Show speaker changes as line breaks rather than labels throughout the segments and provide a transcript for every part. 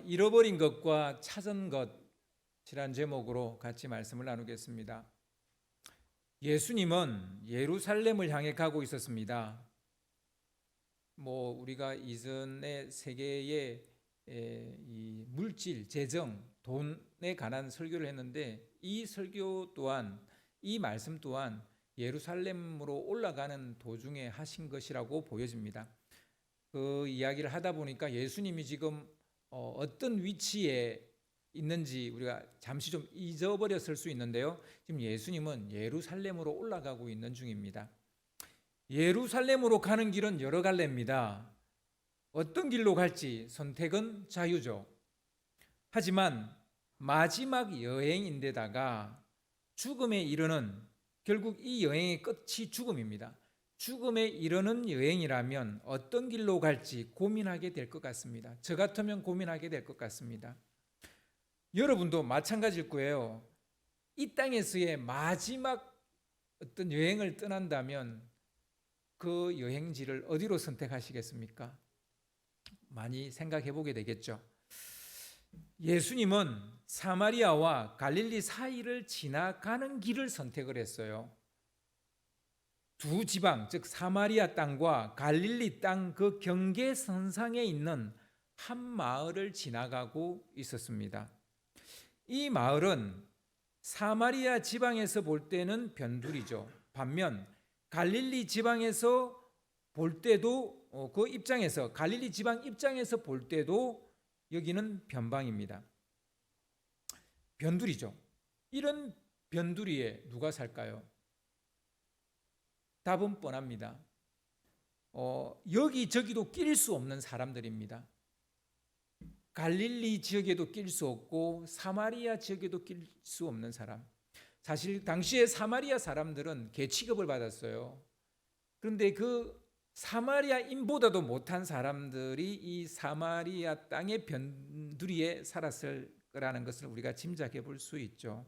잃어버린 것과 찾은 것이란 제목으로 같이 말씀을 나누겠습니다. 예수님은 예루살렘을 향해 가고 있었습니다. 우리가 이전에 세계의 이 물질, 재정, 돈에 관한 설교를 했는데 이 설교 또한 이 말씀 또한 예루살렘으로 올라가는 도중에 하신 것이라고 보여집니다. 그 이야기를 하다 보니까 예수님이 지금 어떤 위치에 있는지 우리가 잠시 좀 잊어버렸을 수 있는데요. 지금 예수님은 예루살렘으로 올라가고 있는 중입니다. 예루살렘으로 가는 길은 여러 갈래입니다. 어떤 길로 갈지 선택은 자유죠. 하지만 마지막 여행인데다가 죽음에 이르는, 결국 이 여행의 끝이 죽음입니다. 죽음에 이르는 여행이라면 어떤 길로 갈지 고민하게 될 것 같습니다. 저 같으면 고민하게 될 것 같습니다. 여러분도 마찬가지일 거예요. 이 땅에서의 마지막 어떤 여행을 떠난다면 그 여행지를 어디로 선택하시겠습니까? 많이 생각해 보게 되겠죠. 예수님은 사마리아와 갈릴리 사이를 지나가는 길을 선택을 했어요. 두 지방, 즉 사마리아 땅과 갈릴리 땅 그 경계선상에 있는 한 마을을 지나가고 있었습니다. 이 마을은 사마리아 지방에서 볼 때는 변두리죠. 반면 갈릴리 지방에서 볼 때도 그 입장에서, 갈릴리 지방 입장에서 볼 때도 여기는 변방입니다. 변두리죠. 이런 변두리에 누가 살까요? 답은 뻔합니다. 여기저기도 낄 수 없는 사람들입니다. 갈릴리 지역에도 낄 수 없고 사마리아 지역에도 낄 수 없는 사람. 사실 당시에 사마리아 사람들은 계취급을 받았어요. 그런데 그 사마리아인보다도 못한 사람들이 이 사마리아 땅의 변두리에 살았을 거라는 것을 우리가 짐작해 볼 수 있죠.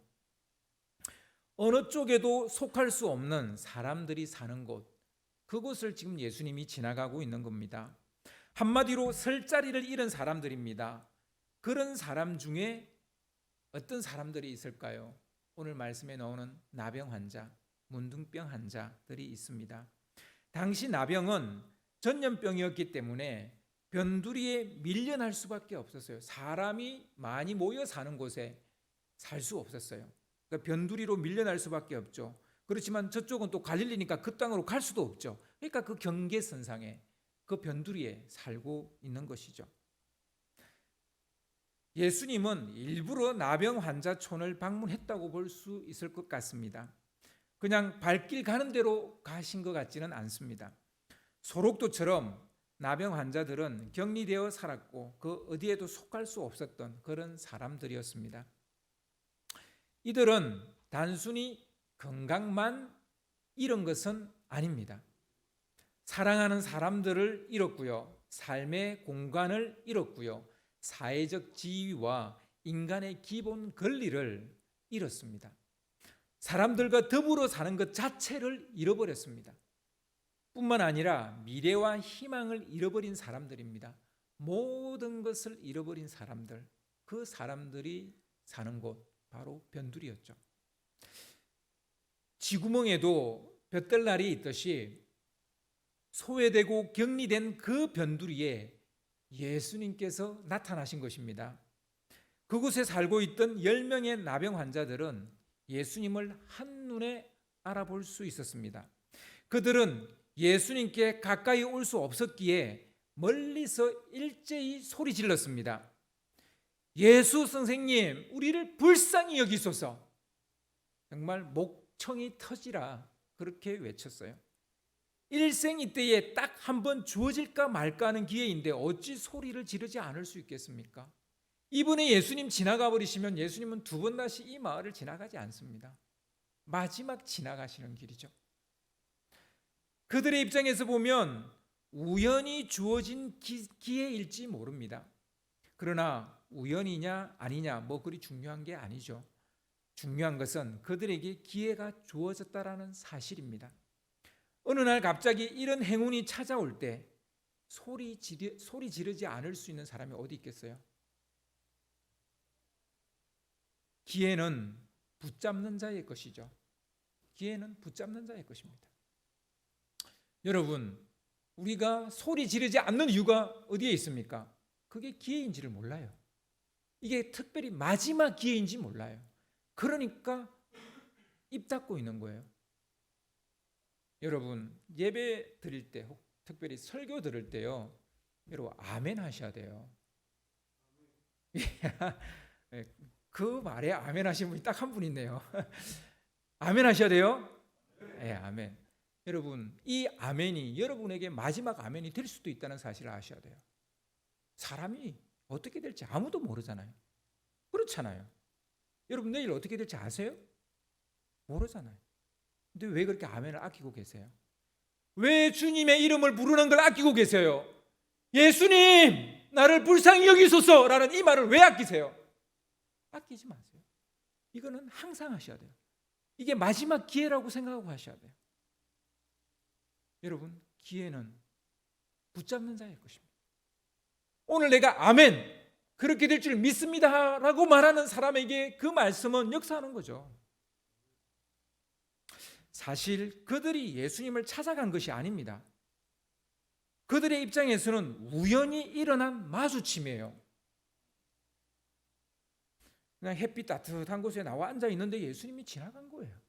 어느 쪽에도 속할 수 없는 사람들이 사는 곳, 그곳을 지금 예수님이 지나가고 있는 겁니다. 한마디로 설 자리를 잃은 사람들입니다. 그런 사람 중에 어떤 사람들이 있을까요? 오늘 말씀에 나오는 나병 환자, 문둥병 환자들이 있습니다. 당시 나병은 전염병이었기 때문에 변두리에 밀려날 수밖에 없었어요. 사람이 많이 모여 사는 곳에 살 수 없었어요. 그러니까 변두리로 밀려날 수밖에 없죠. 그렇지만 저쪽은 또 갈릴리니까 그 땅으로 갈 수도 없죠. 그러니까 그 경계선상에, 그 변두리에 살고 있는 것이죠. 예수님은 일부러 나병 환자촌을 방문했다고 볼 수 있을 것 같습니다. 그냥 발길 가는 대로 가신 것 같지는 않습니다. 소록도처럼 나병 환자들은 격리되어 살았고 그 어디에도 속할 수 없었던 그런 사람들이었습니다. 이들은 단순히 건강만 잃은 것은 아닙니다. 사랑하는 사람들을 잃었고요. 삶의 공간을 잃었고요. 사회적 지위와 인간의 기본 권리를 잃었습니다. 사람들과 더불어 사는 것 자체를 잃어버렸습니다. 뿐만 아니라 미래와 희망을 잃어버린 사람들입니다. 모든 것을 잃어버린 사람들, 그 사람들이 사는 곳, 바로 변두리였죠. 쥐구멍에도 볕들날이 있듯이 소외되고 격리된 그 변두리에 예수님께서 나타나신 것입니다. 그곳에 살고 있던 10명의 나병 환자들은 예수님을 한눈에 알아볼 수 있었습니다. 그들은 예수님께 가까이 올 수 없었기에 멀리서 일제히 소리 질렀습니다. 예수 선생님, 우리를 불쌍히 여기소서. 정말 목청이 터지라 그렇게 외쳤어요. 일생 이때에 딱 한 번 주어질까 말까 하는 기회인데 어찌 소리를 지르지 않을 수 있겠습니까? 이번에 예수님 지나가 버리시면 예수님은 두 번 다시 이 마을을 지나가지 않습니다. 마지막 지나가시는 길이죠. 그들의 입장에서 보면 우연히 주어진 기회일지 모릅니다. 그러나 우연이냐 아니냐 그리 중요한 게 아니죠. 중요한 것은 그들에게 기회가 주어졌다라는 사실입니다. 어느 날 갑자기 이런 행운이 찾아올 때 소리 지르지 않을 수 있는 사람이 어디 있겠어요? 기회는 붙잡는 자의 것이죠. 기회는 붙잡는 자의 것입니다. 여러분, 우리가 소리 지르지 않는 이유가 어디에 있습니까? 그게 기회인지를 몰라요. 이게 특별히 마지막 기회인지 몰라요. 그러니까 입 닫고 있는 거예요. 여러분, 예배 드릴 때, 특별히 설교 들을 때요, 여러분 아멘 하셔야 돼요. 그 말에 아멘 하신 분이 딱 한 분 있네요. 아멘 하셔야 돼요. 네, 아멘. 여러분, 이 아멘이 여러분에게 마지막 아멘이 될 수도 있다는 사실을 아셔야 돼요. 사람이 어떻게 될지 아무도 모르잖아요. 그렇잖아요. 여러분 내일 어떻게 될지 아세요? 모르잖아요. 근데 왜 그렇게 아멘을 아끼고 계세요? 왜 주님의 이름을 부르는 걸 아끼고 계세요? 예수님, 나를 불쌍히 여기소서라는 이 말을 왜 아끼세요? 아끼지 마세요. 이거는 항상 하셔야 돼요. 이게 마지막 기회라고 생각하고 하셔야 돼요. 여러분, 기회는 붙잡는 자의 것입니다. 오늘 내가 아멘, 그렇게 될 줄 믿습니다 라고 말하는 사람에게 그 말씀은 역사하는 거죠. 사실 그들이 예수님을 찾아간 것이 아닙니다. 그들의 입장에서는 우연히 일어난 마주침이에요. 그냥 햇빛 따뜻한 곳에 나와 앉아 있는데 예수님이 지나간 거예요.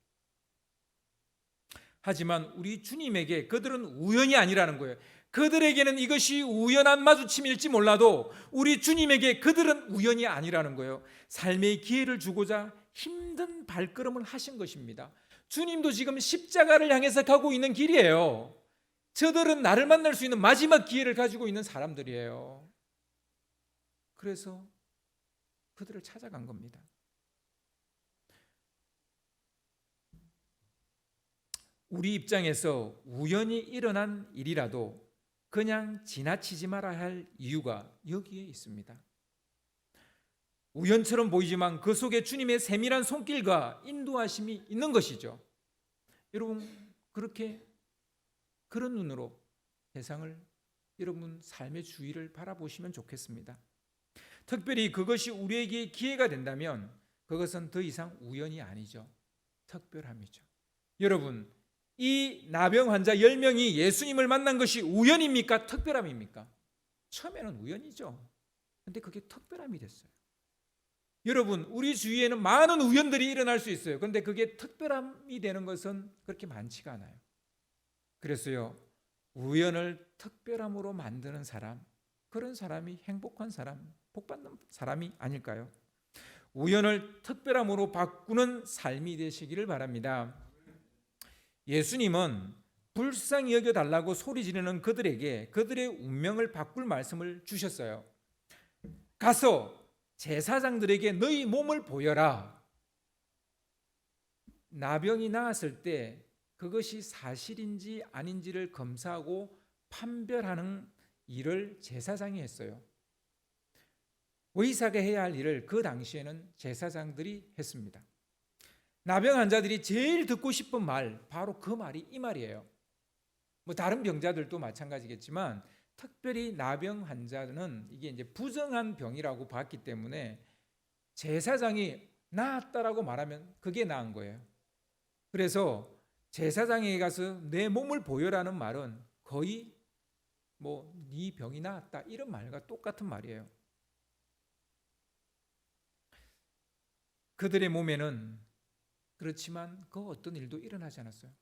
하지만 우리 주님에게 그들은 우연이 아니라는 거예요. 그들에게는 이것이 우연한 마주침일지 몰라도 우리 주님에게 그들은 우연이 아니라는 거예요. 삶의 기회를 주고자 힘든 발걸음을 하신 것입니다. 주님도 지금 십자가를 향해서 가고 있는 길이에요. 저들은 나를 만날 수 있는 마지막 기회를 가지고 있는 사람들이에요. 그래서 그들을 찾아간 겁니다. 우리 입장에서 우연히 일어난 일이라도 그냥 지나치지 말아야 할 이유가 여기에 있습니다. 우연처럼 보이지만 그 속에 주님의 세밀한 손길과 인도하심이 있는 것이죠. 여러분, 그런 눈으로 세상을, 여러분 삶의 주위를 바라보시면 좋겠습니다. 특별히 그것이 우리에게 기회가 된다면 그것은 더 이상 우연이 아니죠. 특별함이죠. 여러분, 이 나병 환자 10명이 예수님을 만난 것이 우연입니까? 특별함입니까? 처음에는 우연이죠. 근데 그게 특별함이 됐어요. 여러분, 우리 주위에는 많은 우연들이 일어날 수 있어요. 그런데 그게 특별함이 되는 것은 그렇게 많지가 않아요. 그래서요, 우연을 특별함으로 만드는 사람, 그런 사람이 행복한 사람, 복받는 사람이 아닐까요? 우연을 특별함으로 바꾸는 삶이 되시기를 바랍니다. 예수님은 불쌍히 여겨달라고 소리 지르는 그들에게 그들의 운명을 바꿀 말씀을 주셨어요. 가서 제사장들에게 너희 몸을 보여라. 나병이 나았을 때 그것이 사실인지 아닌지를 검사하고 판별하는 일을 제사장이 했어요. 의사가 해야 할 일을 그 당시에는 제사장들이 했습니다. 나병 환자들이 제일 듣고 싶은 말, 바로 그 말이 이 말이에요. 다른 병자들도 마찬가지겠지만 특별히 나병 환자는 이게 이제 부정한 병이라고 봤기 때문에 제사장이 나았다라고 말하면 그게 나은 거예요. 그래서 제사장에게 가서 내 몸을 보여라는 말은 거의 네 병이 나았다 이런 말과 똑같은 말이에요. 그들의 몸에는 그렇지만 그 어떤 일도 일어나지 않았어요.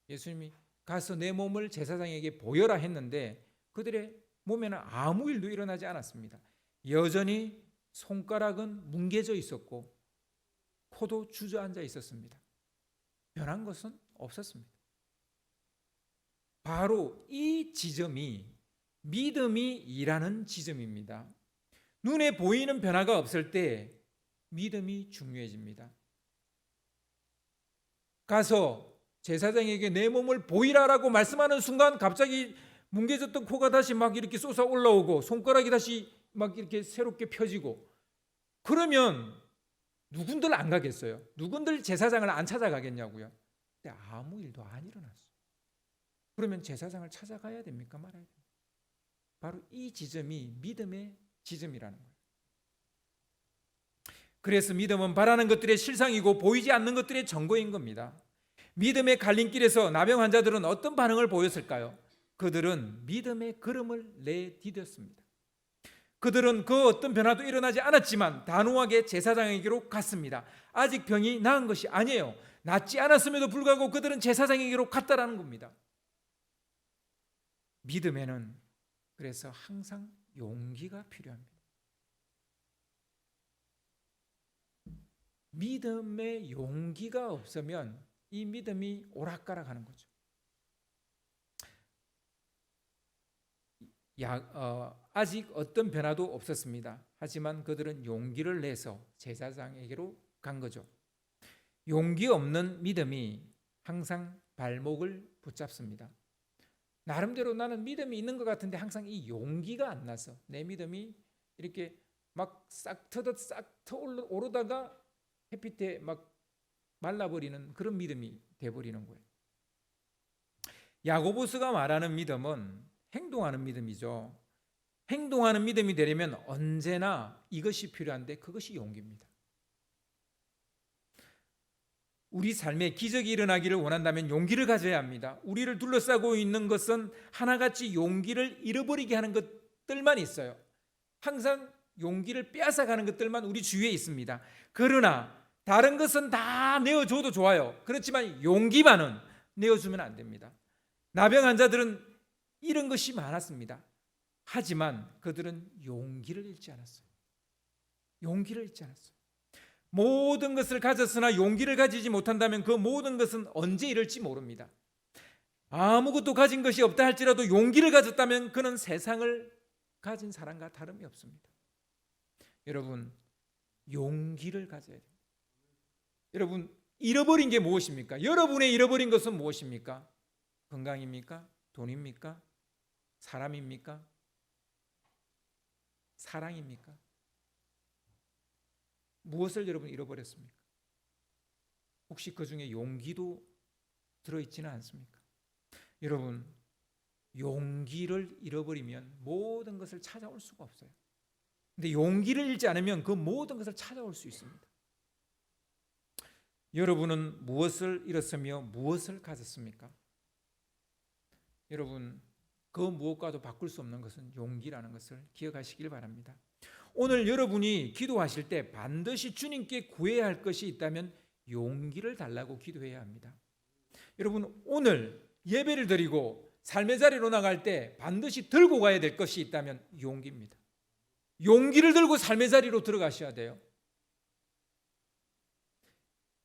예수님이 가서 내 몸을 제사장에게 보여라 했는데 그들의 몸에는 아무 일도 일어나지 않았습니다. 여전히 손가락은 뭉개져 있었고 코도 주저앉아 있었습니다. 변한 것은 없었습니다. 바로 이 지점이 믿음이 일하는 지점입니다. 눈에 보이는 변화가 없을 때 믿음이 중요해집니다. 가서 제사장에게 내 몸을 보이라라고 말씀하는 순간 갑자기 뭉개졌던 코가 다시 막 이렇게 솟아 올라오고 손가락이 다시 막 이렇게 새롭게 펴지고, 그러면 누군들 안 가겠어요? 누군들 제사장을 안 찾아가겠냐고요? 근데 아무 일도 안 일어났어요. 그러면 제사장을 찾아가야 됩니까? 말아야 됩니까? 바로 이 지점이 믿음의 지점이라는 거예요. 그래서 믿음은 바라는 것들의 실상이고 보이지 않는 것들의 증거인 겁니다. 믿음의 갈림길에서 나병 환자들은 어떤 반응을 보였을까요? 그들은 믿음의 걸음을 내디뎠습니다. 그들은 그 어떤 변화도 일어나지 않았지만 단호하게 제사장에게로 갔습니다. 아직 병이 나은 것이 아니에요. 낫지 않았음에도 불구하고 그들은 제사장에게로 갔다라는 겁니다. 믿음에는 그래서 항상 용기가 필요합니다. 믿음의 용기가 없으면 이 믿음이 오락가락하는 거죠. 아직 어떤 변화도 없었습니다. 하지만 그들은 용기를 내서 제사장에게로 간 거죠. 용기 없는 믿음이 항상 발목을 붙잡습니다. 나름대로 나는 믿음이 있는 것 같은데 항상 이 용기가 안 나서 내 믿음이 이렇게 막 싹 오르다가 햇빛에 막 말라버리는 그런 믿음이 돼버리는 거예요. 야고보스가 말하는 믿음은 행동하는 믿음이죠. 행동하는 믿음이 되려면 언제나 이것이 필요한데 그것이 용기입니다. 우리 삶에 기적이 일어나기를 원한다면 용기를 가져야 합니다. 우리를 둘러싸고 있는 것은 하나같이 용기를 잃어버리게 하는 것들만 있어요. 항상 용기를 빼앗아가는 것들만 우리 주위에 있습니다. 그러나 다른 것은 다 내어줘도 좋아요. 그렇지만 용기만은 내어주면 안 됩니다. 나병 환자들은 이런 것이 많았습니다. 하지만 그들은 용기를 잃지 않았어요. 용기를 잃지 않았어요. 모든 것을 가졌으나 용기를 가지지 못한다면 그 모든 것은 언제 이럴지 모릅니다. 아무것도 가진 것이 없다 할지라도 용기를 가졌다면 그는 세상을 가진 사람과 다름이 없습니다. 여러분, 용기를 가져야 됩니다. 여러분, 잃어버린 게 무엇입니까? 여러분의 잃어버린 것은 무엇입니까? 건강입니까? 돈입니까? 사람입니까? 사랑입니까? 무엇을 여러분 잃어버렸습니까? 혹시 그 중에 용기도 들어있지는 않습니까? 여러분, 용기를 잃어버리면 모든 것을 찾아올 수가 없어요. 근데 용기를 잃지 않으면 그 모든 것을 찾아올 수 있습니다. 여러분은 무엇을 잃었으며 무엇을 가졌습니까? 여러분, 그 무엇과도 바꿀 수 없는 것은 용기라는 것을 기억하시길 바랍니다. 오늘 여러분이 기도하실 때 반드시 주님께 구해야 할 것이 있다면 용기를 달라고 기도해야 합니다. 여러분, 오늘 예배를 드리고 삶의 자리로 나갈 때 반드시 들고 가야 될 것이 있다면 용기입니다. 용기를 들고 삶의 자리로 들어가셔야 돼요.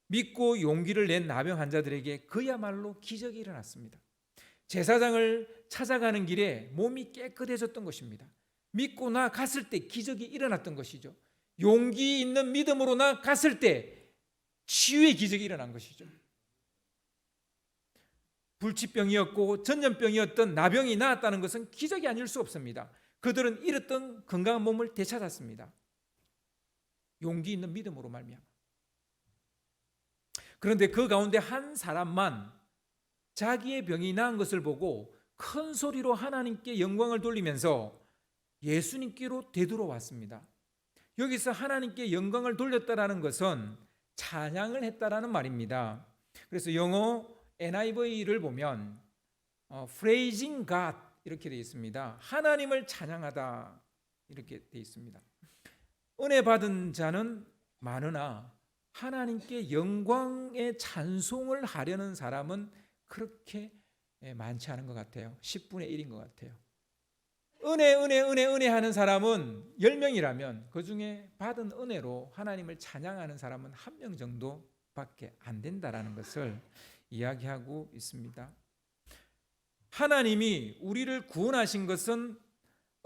믿고 용기를 낸 나병 환자들에게 그야말로 기적이 일어났습니다. 제사장을 찾아가는 길에 몸이 깨끗해졌던 것입니다. 믿고 나갔을 때 기적이 일어났던 것이죠. 용기 있는 믿음으로 나갔을 때 치유의 기적이 일어난 것이죠. 불치병이었고 전염병이었던 나병이 나았다는 것은 기적이 아닐 수 없습니다. 그들은 잃었던 건강한 몸을 되찾았습니다. 용기 있는 믿음으로 말미암아. 그런데 그 가운데 한 사람만 자기의 병이 나은 것을 보고 큰 소리로 하나님께 영광을 돌리면서 예수님께로 되돌아왔습니다. 여기서 하나님께 영광을 돌렸다라는 것은 찬양을 했다라는 말입니다. 그래서 영어 NIV를 보면 praising God 이렇게 되어 있습니다. 하나님을 찬양하다 이렇게 되어 있습니다. 은혜 받은 자는 많으나 하나님께 영광의 찬송을 하려는 사람은 그렇게 많지 않은 것 같아요. 10분의 1인 것 같아요. 은혜 하는 사람은 10명이라면 그 중에 받은 은혜로 하나님을 찬양하는 사람은 1명 정도밖에 안 된다라는 것을 이야기하고 있습니다. 하나님이 우리를 구원하신 것은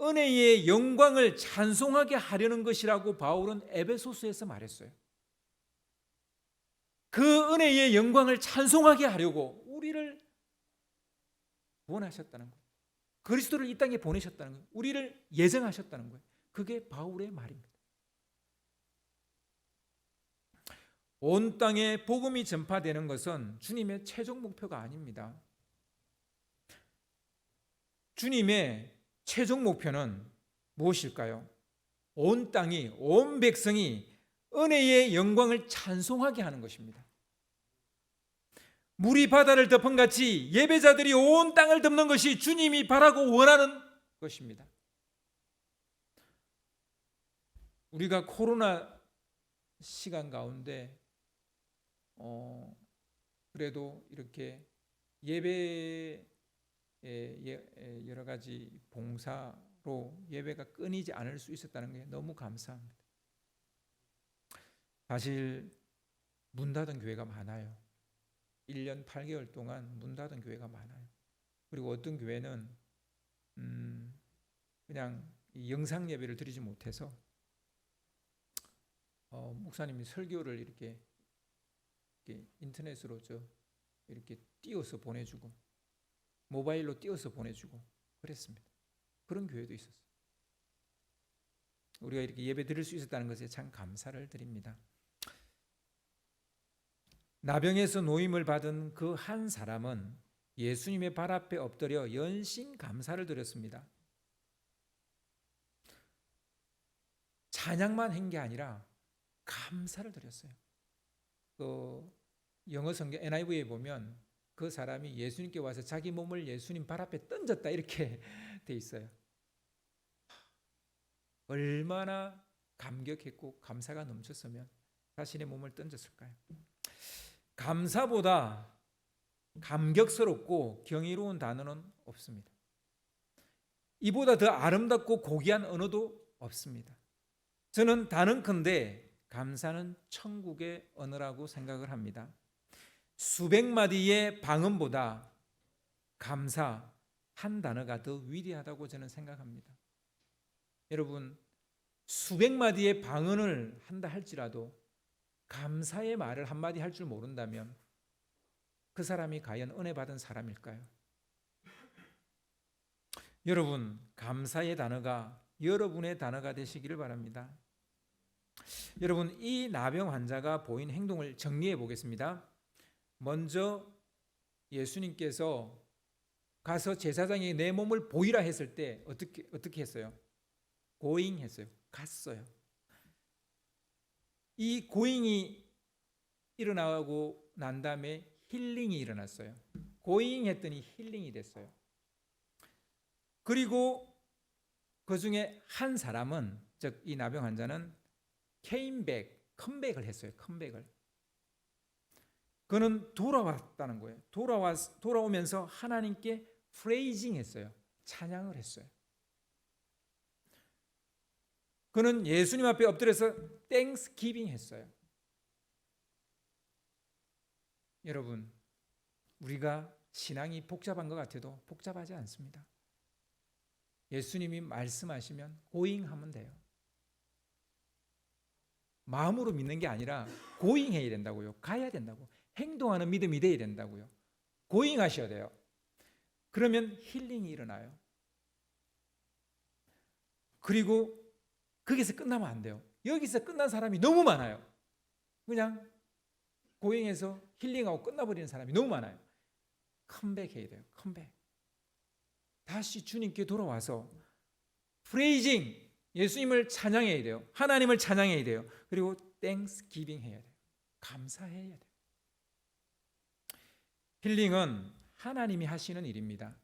은혜의 영광을 찬송하게 하려는 것이라고 바울은 에베소서에서 말했어요. 그 은혜의 영광을 찬송하게 하려고 우리를 구원하셨다는 거예요. 그리스도를 이 땅에 보내셨다는 거예요. 우리를 예정하셨다는 거예요. 그게 바울의 말입니다. 온 땅에 복음이 전파되는 것은 주님의 최종 목표가 아닙니다. 주님의 최종 목표는 무엇일까요? 온 땅이, 온 백성이 은혜의 영광을 찬송하게 하는 것입니다. 물이 바다를 덮은 같이 예배자들이 온 땅을 덮는 것이 주님이 바라고 원하는 것입니다. 우리가 코로나 시간 가운데 그래도 이렇게 예배의 여러 가지 봉사로 예배가 끊이지 않을 수 있었다는 게 너무 감사합니다. 사실 문 닫은 교회가 많아요. 1년 8개월 동안 문 닫은 교회가 많아요. 그리고 어떤 교회는 그냥 영상 예배를 드리지 못해서 목사님이 설교를 이렇게 인터넷으로 이렇게 띄워서 보내주고 모바일로 띄워서 보내주고 그랬습니다. 그런 교회도 있었어요. 우리가 이렇게 예배 드릴 수 있었다는 것에 참 감사를 드립니다. 나병에서 노임을 받은 그 한 사람은 예수님의 발 앞에 엎드려 연신 감사를 드렸습니다. 찬양만 한 게 아니라 감사를 드렸어요. 그 영어 성경 NIV에 보면 그 사람이 예수님께 와서 자기 몸을 예수님 발 앞에 던졌다 이렇게 돼 있어요. 얼마나 감격했고 감사가 넘쳤으면 자신의 몸을 던졌을까요? 감사보다 감격스럽고 경이로운 단어는 없습니다. 이보다 더 아름답고 고귀한 언어도 없습니다. 저는 단언컨대 감사는 천국의 언어라고 생각을 합니다. 수백 마디의 방언보다 감사 한 단어가 더 위대하다고 저는 생각합니다. 여러분, 수백 마디의 방언을 한다 할지라도 감사의 말을 한마디 할 줄 모른다면 그 사람이 과연 은혜 받은 사람일까요? 여러분, 감사의 단어가 여러분의 단어가 되시기를 바랍니다. 여러분, 이 나병 환자가 보인 행동을 정리해 보겠습니다. 먼저 예수님께서 가서 제사장에게 내 몸을 보이라 했을 때 어떻게 했어요? 고잉 했어요. 갔어요. 이 고잉이 일어나고 난 다음에 힐링이 일어났어요. 고잉 했더니 힐링이 됐어요. 그리고 그 중에 한 사람은, 즉 이 나병 환자는 컴백을 했어요. 컴백을. 그는 돌아왔다는 거예요. 돌아오면서 하나님께 프레이징 했어요. 찬양을 했어요. 그는 예수님 앞에 엎드려서 땡스기빙 했어요. 여러분, 우리가 신앙이 복잡한 것 같아도 복잡하지 않습니다. 예수님이 말씀하시면 고잉하면 돼요. 마음으로 믿는 게 아니라 고잉해야 된다고요. 가야 된다고. 행동하는 믿음이 돼야 된다고요. 고잉하셔야 돼요. 그러면 힐링이 일어나요. 그리고 거기서 끝나면 안 돼요. 여기서 끝난 사람이 너무 많아요. 그냥 고잉해서 힐링하고 끝나버리는 사람이 너무 많아요. 컴백해야 돼요. 컴백. 다시 주님께 돌아와서 프레이징, 예수님을 찬양해야 돼요. 하나님을 찬양해야 돼요. 그리고 땡스기빙 해야 돼요. 감사해야 돼요. 힐링은 하나님이 하시는 일입니다.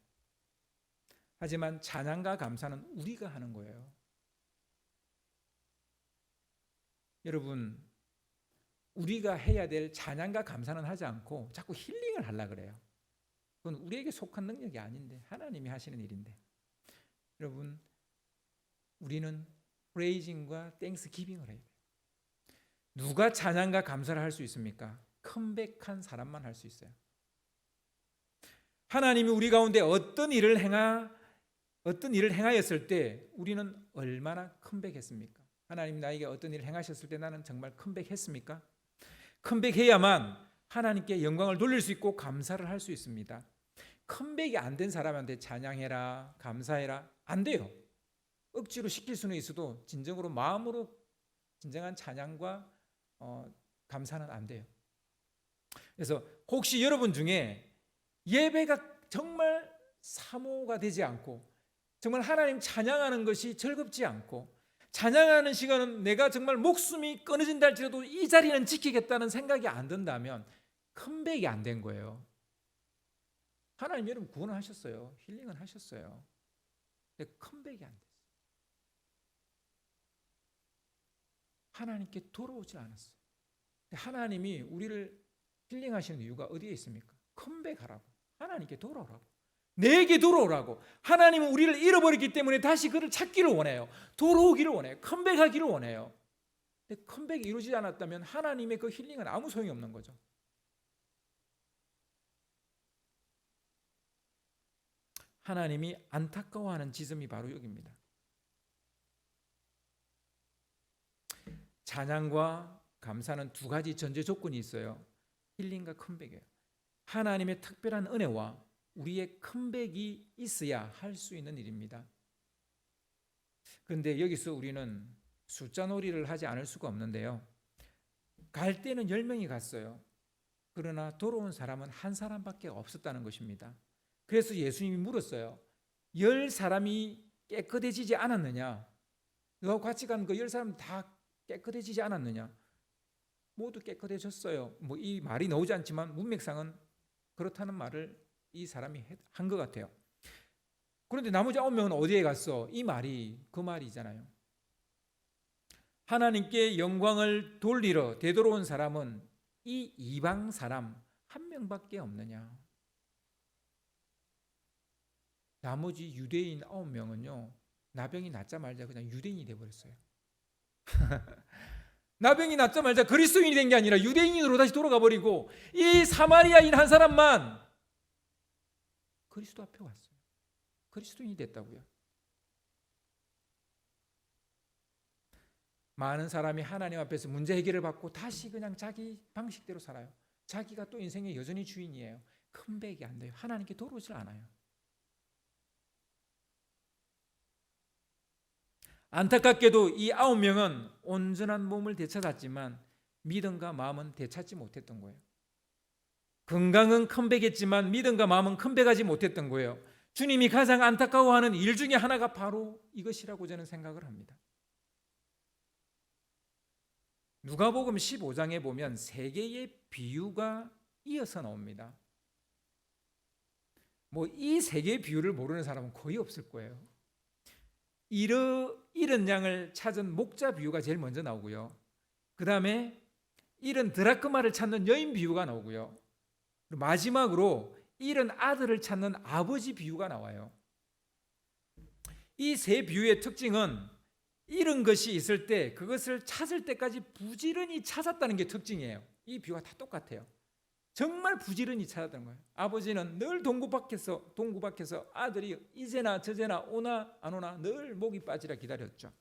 하지만 찬양과 감사는 우리가 하는 거예요. 여러분, 우리가 해야 될 찬양과 감사는 하지 않고 자꾸 힐링을 하려고 그래요. 그건 우리에게 속한 능력이 아닌데 하나님이 하시는 일인데, 여러분, 우리는 프레이징과 땡스기빙을 해야 돼요. 누가 찬양과 감사를 할 수 있습니까? 컴백한 사람만 할 수 있어요. 하나님이 우리 가운데 어떤 일을 행하였을 때 우리는 얼마나 컴백했습니까? 하나님 나에게 어떤 일을 행하셨을 때 나는 정말 컴백했습니까? 컴백해야만 하나님께 영광을 돌릴 수 있고 감사를 할 수 있습니다. 컴백이 안 된 사람한테 찬양해라, 감사해라, 안 돼요. 억지로 시킬 수는 있어도 진정으로 마음으로 진정한 찬양과 감사는 안 돼요. 그래서 혹시 여러분 중에 예배가 정말 사모가 되지 않고 정말 하나님 찬양하는 것이 즐겁지 않고 찬양하는 시간은 내가 정말 목숨이 끊어진다 할지라도 이 자리는 지키겠다는 생각이 안 든다면 컴백이 안 된 거예요. 하나님 여러분 구원을 하셨어요. 힐링은 하셨어요. 근데 컴백이 안 됐어요. 하나님께 돌아오지 않았어요. 하나님이 우리를 힐링하시는 이유가 어디에 있습니까? 컴백하라고. 하나님께 돌아오라고. 내게 돌아오라고. 하나님은 우리를 잃어버렸기 때문에 다시 그를 찾기를 원해요. 돌아오기를 원해요. 컴백하기를 원해요. 근데 컴백이 이루어지지 않았다면 하나님의 그 힐링은 아무 소용이 없는 거죠. 하나님이 안타까워하는 지점이 바로 여기입니다. 찬양과 감사는 두 가지 전제 조건이 있어요. 힐링과 컴백이에요. 하나님의 특별한 은혜와 우리의 컴백이 있어야 할 수 있는 일입니다. 그런데 여기서 우리는 숫자 놀이를 하지 않을 수가 없는데요. 갈 때는 10명이 갔어요. 그러나 돌아온 사람은 한 사람밖에 없었다는 것입니다. 그래서 예수님이 물었어요. 10사람이 깨끗해지지 않았느냐? 너하고 같이 간 그 10사람 다 깨끗해지지 않았느냐? 모두 깨끗해졌어요. 뭐 이 말이 나오지 않지만 문맥상은 그렇다는 말을 이 사람이 한 것 같아요. 그런데 나머지 9명은 어디에 갔어? 이 말이 그 말이잖아요. 하나님께 영광을 돌리러 되돌아온 사람은 이 이방 사람 한 명밖에 없느냐? 나머지 유대인 9명은요 나병이 낫자마자 그냥 유대인이 돼버렸어요. 나병이 낫자마자 그리스도인이 된 게 아니라 유대인으로 다시 돌아가 버리고 이 사마리아인 한 사람만 그리스도 앞에 왔어요. 그리스도인이 됐다고요. 많은 사람이 하나님 앞에서 문제 해결을 받고 다시 그냥 자기 방식대로 살아요. 자기가 또 인생의 여전히 주인이에요. 컴백이 안 돼요. 하나님께 돌아오질 않아요. 안타깝게도 이 9명은 온전한 몸을 되찾았지만 믿음과 마음은 되찾지 못했던 거예요. 건강은 컴백했지만 믿음과 마음은 컴백하지 못했던 거예요. 주님이 가장 안타까워하는 일 중에 하나가 바로 이것이라고 저는 생각을 합니다. 누가복음 15장에 보면 세 개의 비유가 이어서 나옵니다. 뭐 이 세 개의 비유를 모르는 사람은 거의 없을 거예요. 잃은 양을 찾은 목자 비유가 제일 먼저 나오고요. 그 다음에 잃은 드라크마를 찾는 여인 비유가 나오고요. 마지막으로 잃은 아들을 찾는 아버지 비유가 나와요. 이 세 비유의 특징은 잃은 것이 있을 때 그것을 찾을 때까지 부지런히 찾았다는 게 특징이에요. 이 비유가 다 똑같아요. 정말 부지런히 찾았던 거예요. 아버지는 늘 동구 밖에서 아들이 이제나 저제나 오나 안 오나 늘 목이 빠지라 기다렸죠.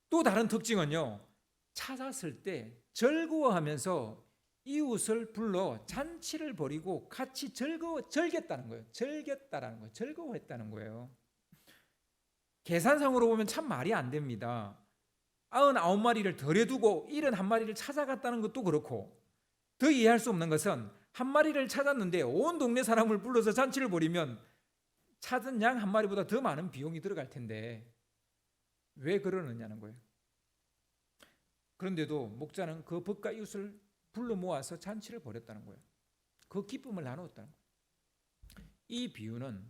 또 다른 특징은요, 찾았을 때 즐거워하면서 이웃을 불러 잔치를 벌이고 같이 즐겼다는 거예요. 즐거워했다는 거예요. 계산상으로 보면 참 말이 안 됩니다. 99마리를 덜해두고 71마리를 찾아갔다는 것도 그렇고, 더 이해할 수 없는 것은 한 마리를 찾았는데 온 동네 사람을 불러서 잔치를 벌이면 찾은 양 한 마리보다 더 많은 비용이 들어갈 텐데 왜 그러느냐는 거예요. 그런데도 목자는 그 벗과 이웃을 불러 모아서 잔치를 벌였다는 거예요. 그 기쁨을 나누었다는 거예요. 이 비유는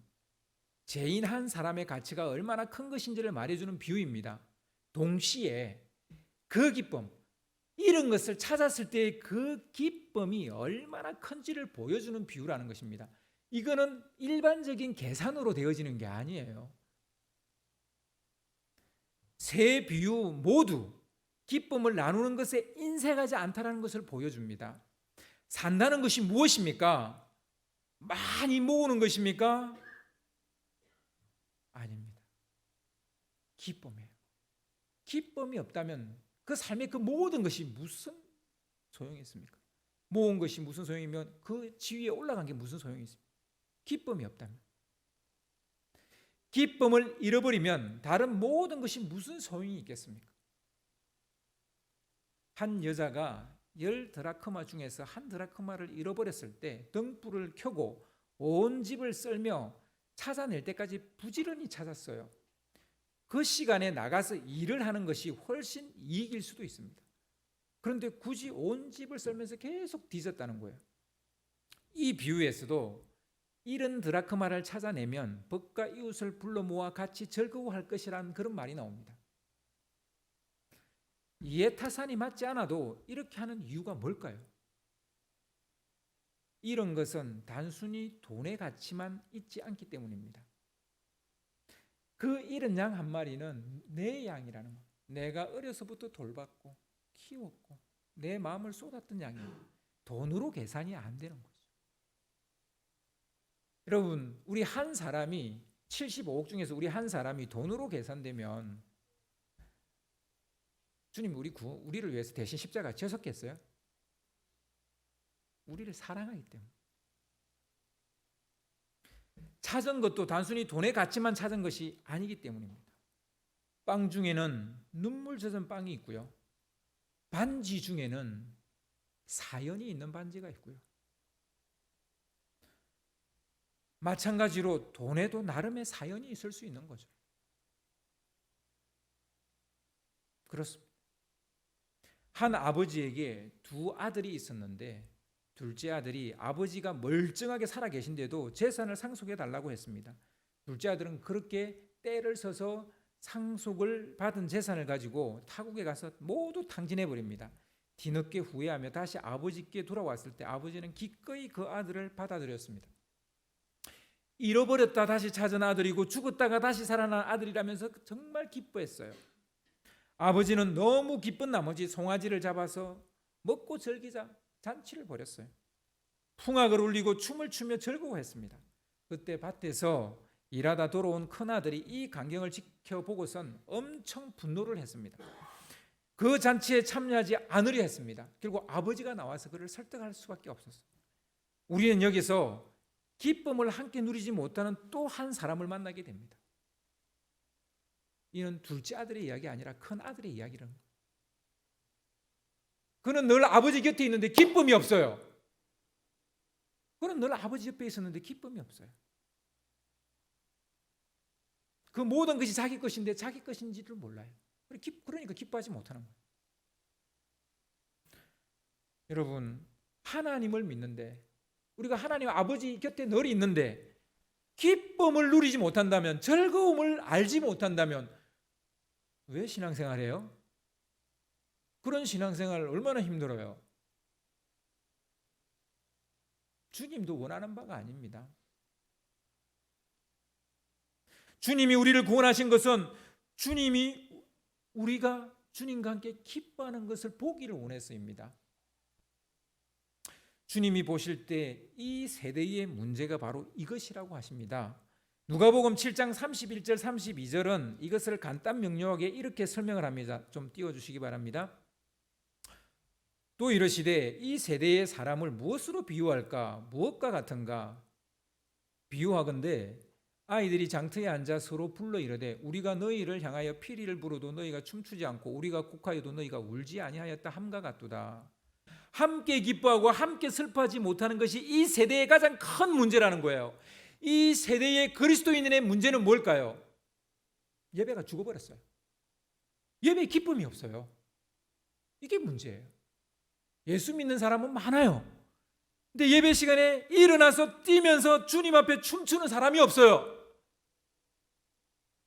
죄인 한 사람의 가치가 얼마나 큰 것인지를 말해주는 비유입니다. 동시에 그 기쁨, 잃은 것을 찾았을 때의 그 기쁨이 얼마나 큰지를 보여주는 비유라는 것입니다. 이거는 일반적인 계산으로 되어지는 게 아니에요. 세 비유 모두 기쁨을 나누는 것에 인색하지 않다는 것을 보여줍니다. 산다는 것이 무엇입니까? 많이 모으는 것입니까? 아닙니다. 기쁨이에요. 기쁨이 없다면 그 삶의 그 모든 것이 무슨 소용이 있습니까? 모은 것이 무슨 소용이면 그 지위에 올라간 게 무슨 소용이 있습니까? 기쁨이 없다면. 기쁨을 잃어버리면 다른 모든 것이 무슨 소용이 있겠습니까? 한 여자가 10드라크마 중에서 한 드라크마를 잃어버렸을 때 등불을 켜고 온 집을 썰며 찾아낼 때까지 부지런히 찾았어요. 그 시간에 나가서 일을 하는 것이 훨씬 이익일 수도 있습니다. 그런데 굳이 온 집을 썰면서 계속 뒤졌다는 거예요. 이 비유에서도 70드라크마를 찾아내면 벗과 이웃을 불러 모아 같이 즐거워할 것이라는 그런 말이 나옵니다. 이해타산이 맞지 않아도 이렇게 하는 이유가 뭘까요? 이런 것은 단순히 돈의 가치만 있지 않기 때문입니다. 그 잃은 양 한 마리는 내 양이라는 것, 내가 어려서부터 돌봤고 키웠고 내 마음을 쏟았던 양이에요. 돈으로 계산이 안 되는 거죠. 여러분, 우리 한 사람이 75억 중에서 우리 한 사람이 돈으로 계산되면 주님 우리를 위해서 대신 십자가 지셨겠어요? 우리를 사랑하기 때문에. 찾은 것도 단순히 돈의 가치만 찾은 것이 아니기 때문입니다. 빵 중에는 눈물 젖은 빵이 있고요. 반지 중에는 사연이 있는 반지가 있고요. 마찬가지로 돈에도 나름의 사연이 있을 수 있는 거죠. 그렇습니다. 한 아버지에게 두 아들이 있었는데 둘째 아들이 아버지가 멀쩡하게 살아 계신데도 재산을 상속해 달라고 했습니다. 둘째 아들은 그렇게 때를 써서 상속을 받은 재산을 가지고 타국에 가서 모두 탕진해 버립니다. 뒤늦게 후회하며 다시 아버지께 돌아왔을 때 아버지는 기꺼이 그 아들을 받아들였습니다. 잃어버렸다 다시 찾은 아들이고 죽었다가 다시 살아난 아들이라면서 정말 기뻐했어요. 아버지는 너무 기쁜 나머지 송아지를 잡아서 먹고 즐기자 잔치를 벌였어요. 풍악을 울리고 춤을 추며 즐거워했습니다. 그때 밭에서 일하다 돌아온 큰아들이 이 광경을 지켜보고선 엄청 분노를 했습니다. 그 잔치에 참여하지 않으려 했습니다. 결국 아버지가 나와서 그를 설득할 수밖에 없었어요. 우리는 여기서 기쁨을 함께 누리지 못하는 또 한 사람을 만나게 됩니다. 이는 둘째 아들의 이야기 아니라 큰 아들의 이야기라는 거예요. 그는 늘 아버지 곁에 있는데 기쁨이 없어요. 그는 늘 아버지 옆에 있었는데 기쁨이 없어요. 그 모든 것이 자기 것인데 자기 것인지를 몰라요. 그러니까 기뻐하지 못하는 거예요. 여러분, 하나님을 믿는데 우리가 하나님 아버지 곁에 늘 있는데 기쁨을 누리지 못한다면, 즐거움을 알지 못한다면 왜 신앙생활해요? 그런 신앙생활 얼마나 힘들어요. 주님도 원하는 바가 아닙니다. 주님이 우리를 구원하신 것은 주님이 우리가 주님과 함께 기뻐하는 것을 보기를 원해서입니다. 주님이 보실 때 이 세대의 문제가 바로 이것이라고 하십니다. 누가복음 7장 31절 32절은 이것을 간단 명료하게 이렇게 설명을 합니다. 좀 띄워주시기 바랍니다. 또 이르시되 이 세대의 사람을 무엇으로 비유할까? 무엇과 같은가? 비유하건대 아이들이 장터에 앉아 서로 불러 이르되 우리가 너희를 향하여 피리를 부르도 너희가 춤추지 않고 우리가 곡하여도 너희가 울지 아니하였다 함과 같도다. 함께 기뻐하고 함께 슬퍼하지 못하는 것이 이 세대의 가장 큰 문제라는 거예요. 이 세대의 그리스도인의 문제는 뭘까요? 예배가 죽어버렸어요. 예배에 기쁨이 없어요. 이게 문제예요. 예수 믿는 사람은 많아요. 근데 예배 시간에 일어나서 뛰면서 주님 앞에 춤추는 사람이 없어요.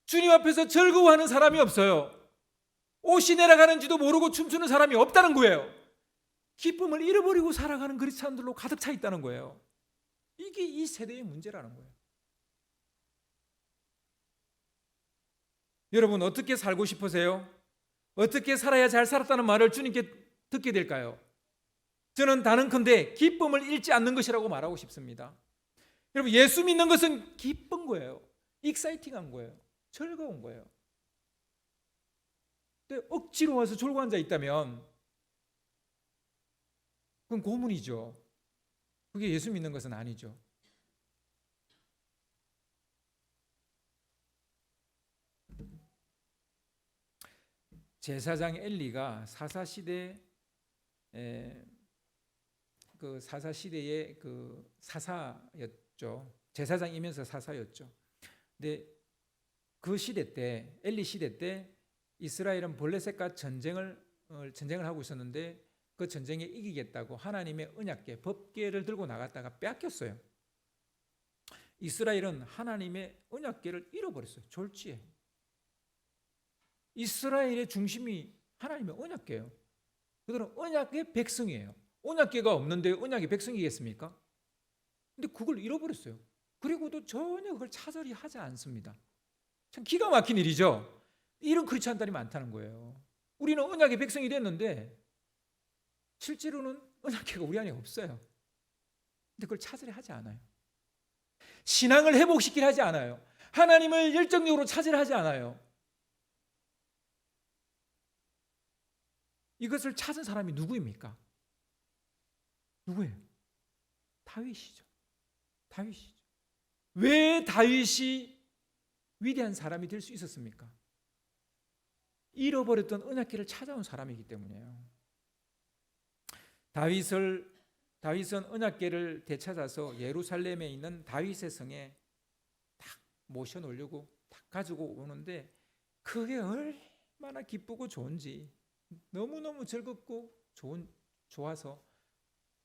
주님 앞에서 즐거워하는 사람이 없어요. 옷이 내려가는지도 모르고 춤추는 사람이 없다는 거예요. 기쁨을 잃어버리고 살아가는 그리스도인들로 가득 차 있다는 거예요. 이게 이 세대의 문제라는 거예요. 여러분, 어떻게 살고 싶으세요? 어떻게 살아야 잘 살았다는 말을 주님께 듣게 될까요? 저는 단언컨대 기쁨을 잃지 않는 것이라고 말하고 싶습니다. 여러분, 예수 믿는 것은 기쁜 거예요. 익사이팅한 거예요. 즐거운 거예요. 근데 억지로 와서 졸고 앉아 있다면 그건 고문이죠. 그게 예수 믿는 것은 아니죠. 제사장 엘리가 사사시대의 그 사사였죠. 제사장이면서 사사였죠. 근데 그 시대 때, 엘리 시대 때 이스라엘은 블레셋과 전쟁을 하고 있었는데 그 전쟁에 이기겠다고 하나님의 언약궤, 법궤를 들고 나갔다가 뺏겼어요. 이스라엘은 하나님의 언약궤를 잃어버렸어요. 졸지에. 이스라엘의 중심이 하나님의 언약궤예요. 그들은 언약의 백성이에요. 언약궤가 없는데 언약의 백성이겠습니까? 근데 그걸 잃어버렸어요. 그리고도 전혀 그걸 차절이 하지 않습니다. 참 기가 막힌 일이죠. 이런 크리스찬들이 많다는 거예요. 우리는 언약의 백성이 됐는데 실제로는 언약궤가 우리 안에 없어요. 근데 그걸 차절이 하지 않아요. 신앙을 회복시키려 하지 않아요. 하나님을 열정적으로 찾으려 하지 않아요. 이것을 찾은 사람이 누구입니까? 누구예요? 다윗이죠. 다윗이죠. 왜 다윗이 위대한 사람이 될 수 있었습니까? 잃어버렸던 언약궤를 찾아온 사람이기 때문이에요. 다윗은 언약궤를 되찾아서 예루살렘에 있는 다윗의 성에 딱 모셔놓으려고 딱 가지고 오는데 그게 얼마나 기쁘고 좋은지 너무너무 즐겁고 좋아서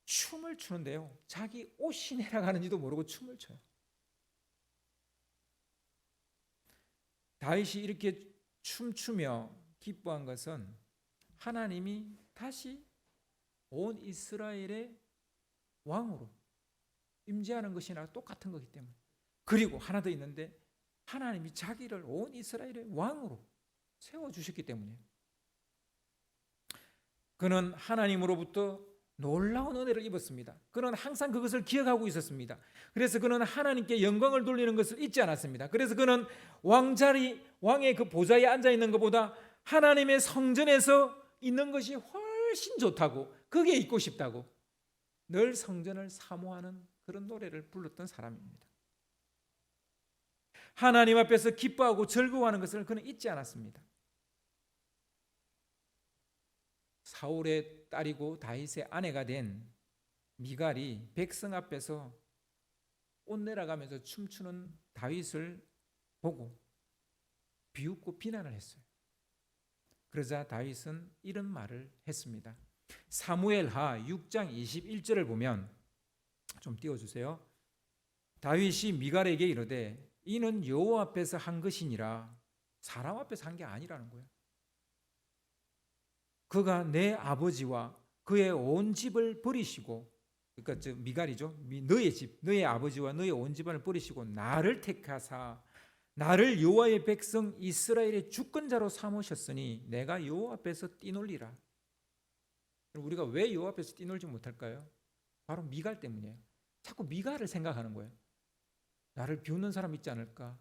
춤을 추는데요. 자기 옷이 내려가는지도 모르고 춤을 춰요. 다윗이 이렇게 춤추며 기뻐한 것은 하나님이 다시 온 이스라엘의 왕으로 임재하는 것이나 똑같은 거기 때문에. 그리고 하나 더 있는데 하나님이 자기를 온 이스라엘의 왕으로 세워주셨기 때문이에요. 그는 하나님으로부터 놀라운 은혜를 입었습니다. 그는 항상 그것을 기억하고 있었습니다. 그래서 그는 하나님께 영광을 돌리는 것을 잊지 않았습니다. 그래서 그는 왕의 그 보좌에 앉아 있는 것보다 하나님의 성전에서 있는 것이 훨씬 좋다고, 거기에 있고 싶다고 늘 성전을 사모하는 그런 노래를 불렀던 사람입니다. 하나님 앞에서 기뻐하고 즐거워하는 것을 그는 잊지 않았습니다. 사울의 딸이고 다윗의 아내가 된 미갈이 백성 앞에서 옷 내려가면서 춤추는 다윗을 보고 비웃고 비난을 했어요. 그러자 다윗은 이런 말을 했습니다. 사무엘하 6장 21절을 보면 좀 띄워주세요. 다윗이 미갈에게 이르되 이는 여호와 앞에서 한 것이니라. 사람 앞에서 한 게 아니라는 거예요. 그가 내 아버지와 그의 온 집을 버리시고, 그러니까 저 미갈이죠. 너의 집, 너의 아버지와 너의 온 집안을 버리시고 나를 택하사 나를 여호와의 백성 이스라엘의 주권자로 삼으셨으니 내가 여호와 앞에서 뛰놀리라. 우리가 왜 여호와 앞에서 뛰놀지 못할까요? 바로 미갈 때문이에요. 자꾸 미갈을 생각하는 거예요. 나를 비웃는 사람 있지 않을까?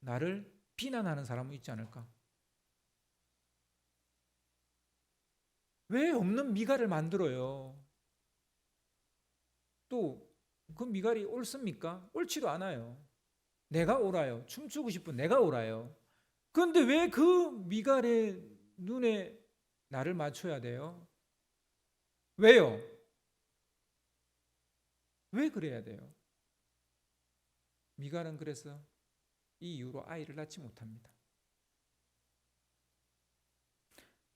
나를 비난하는 사람은 있지 않을까? 왜 없는 미갈을 만들어요? 또 그 미갈이 옳습니까? 옳지도 않아요. 내가 옳아요. 춤추고 싶은 내가 옳아요. 그런데 왜 그 미갈의 눈에 나를 맞춰야 돼요? 왜요? 왜 그래야 돼요? 미갈은 그래서 이 이유로 아이를 낳지 못합니다.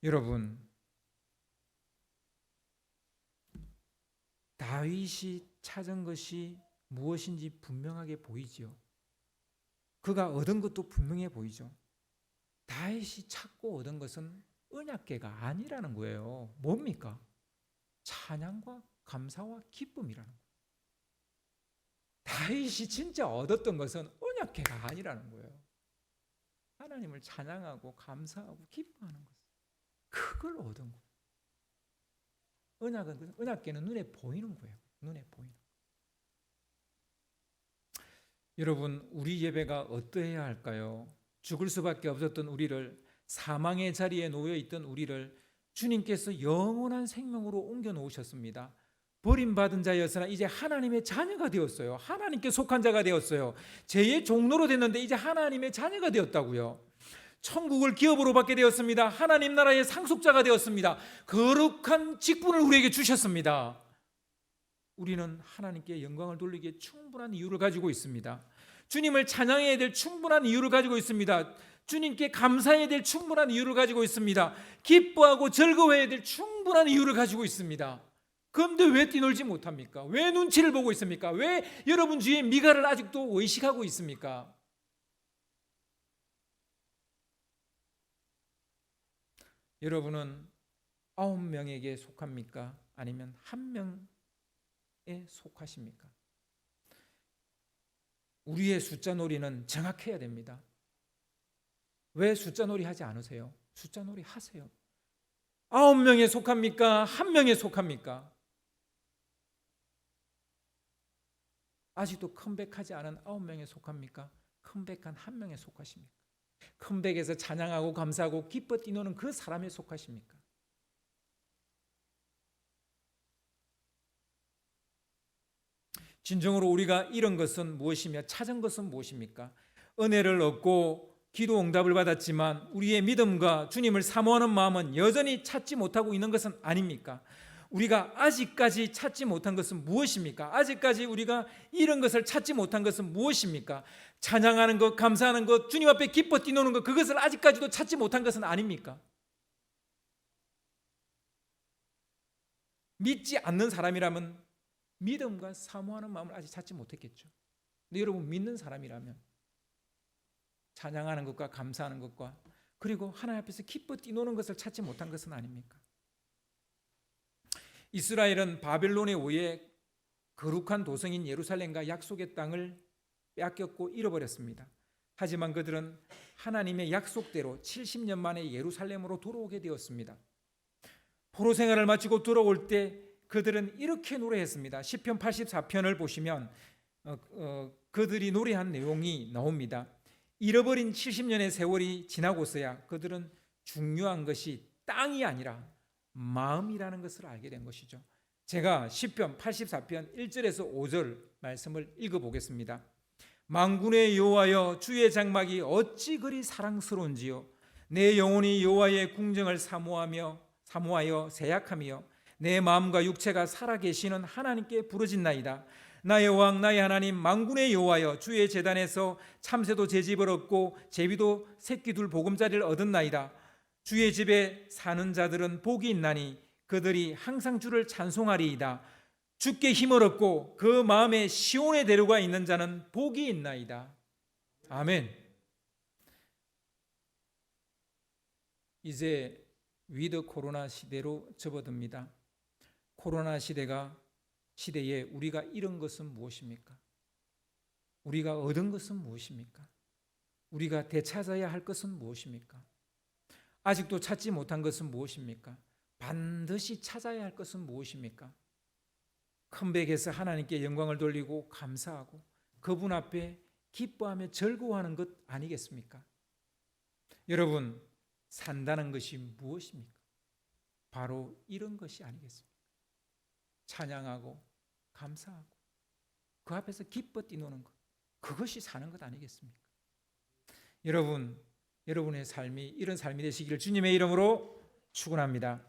여러분, 다윗이 찾은 것이 무엇인지 분명하게 보이지요. 그가 얻은 것도 분명해 보이죠. 다윗이 찾고 얻은 것은 언약궤가 아니라는 거예요. 뭡니까? 찬양과 감사와 기쁨이라는 거예요. 다윗이 진짜 얻었던 것은 언약궤가 아니라는 거예요. 하나님을 찬양하고 감사하고 기뻐하는 것, 그걸 얻은 거예요. 언약궤는 눈에 보이는 거예요. 눈에 보이는 거예요. 여러분, 우리 예배가 어떠해야 할까요? 죽을 수밖에 없었던 우리를, 사망의 자리에 놓여 있던 우리를 주님께서 영원한 생명으로 옮겨 놓으셨습니다. 버림받은 자였으나 이제 하나님의 자녀가 되었어요. 하나님께 속한 자가 되었어요. 죄의 종로로 됐는데 이제 하나님의 자녀가 되었다고요. 천국을 기업으로 받게 되었습니다. 하나님 나라의 상속자가 되었습니다. 거룩한 직분을 우리에게 주셨습니다. 우리는 하나님께 영광을 돌리기에 충분한 이유를 가지고 있습니다. 주님을 찬양해야 될 충분한 이유를 가지고 있습니다. 주님께 감사해야 될 충분한 이유를 가지고 있습니다. 기뻐하고 즐거워해야 될 충분한 이유를 가지고 있습니다. 그런데 왜 뛰놀지 못합니까? 왜 눈치를 보고 있습니까? 왜 여러분 주위에 미가를 아직도 의식하고 있습니까? 여러분은 9명에게 속합니까? 아니면 1명에 속하십니까? 우리의 숫자 놀이는 정확해야 됩니다. 왜 숫자 놀이 하지 않으세요? 숫자 놀이 하세요. 9명에 속합니까? 1명에 속합니까? 아직도 컴백하지 않은 9명에 속합니까? 컴백한 1명에 속하십니까? 컴백에서 찬양하고 감사하고 기뻐 뛰노는 그 사람에 속하십니까? 진정으로 우리가 잃은 것은 무엇이며 찾은 것은 무엇입니까? 은혜를 얻고 기도 응답을 받았지만 우리의 믿음과 주님을 사모하는 마음은 여전히 찾지 못하고 있는 것은 아닙니까? 우리가 아직까지 찾지 못한 것은 무엇입니까? 아직까지 우리가 잃은 것을 찾지 못한 것은 무엇입니까? 찬양하는 것, 감사하는 것, 주님 앞에 기뻐 뛰노는 것, 그것을 아직까지도 찾지 못한 것은 아닙니까? 믿지 않는 사람이라면 믿음과 사모하는 마음을 아직 찾지 못했겠죠. 근데 여러분 믿는 사람이라면 찬양하는 것과 감사하는 것과 그리고 하나님 앞에서 기뻐 뛰노는 것을 찾지 못한 것은 아닙니까? 이스라엘은 바벨론에 의해 거룩한 도성인 예루살렘과 약속의 땅을 빼앗겼고 잃어버렸습니다. 하지만 그들은 하나님의 약속대로 70년 만에 예루살렘으로 돌아오게 되었습니다. 포로 생활을 마치고 돌아올 때 그들은 이렇게 노래했습니다. 시편 84편을 보시면 그들이 노래한 내용이 나옵니다. 잃어버린 70년의 세월이 지나고서야 그들은 중요한 것이 땅이 아니라 마음이라는 것을 알게 된 것이죠. 제가 시편 84편 1절에서 5절 말씀을 읽어보겠습니다. 만군의 여호와여, 주의 장막이 어찌 그리 사랑스러운지요. 내 영혼이 여호와의 궁정을 사모하여 새약하며 내 마음과 육체가 살아계시는 하나님께 부르짖나이다. 나의 왕 나의 하나님 만군의 여호와여, 주의 제단에서 참새도 제 집을 얻고 제비도 새끼 둘 보금자리를 얻었나이다. 주의 집에 사는 자들은 복이 있나니 그들이 항상 주를 찬송하리이다. 주께 힘을 얻고 그 마음에 시온의 대로가 있는 자는 복이 있나이다. 아멘. 이제 위드 코로나 시대로 접어듭니다. 코로나 시대에 우리가 잃은 것은 무엇입니까? 우리가 얻은 것은 무엇입니까? 우리가 되찾아야 할 것은 무엇입니까? 아직도 찾지 못한 것은 무엇입니까? 반드시 찾아야 할 것은 무엇입니까? 컴백해서 하나님께 영광을 돌리고 감사하고 그분 앞에 기뻐하며 즐거워하는 것 아니겠습니까? 여러분, 산다는 것이 무엇입니까? 바로 이런 것이 아니겠습니까? 찬양하고 감사하고 그 앞에서 기뻐 뛰노는 것, 그것이 사는 것 아니겠습니까? 여러분의 삶이 이런 삶이 되시기를 주님의 이름으로 축원합니다.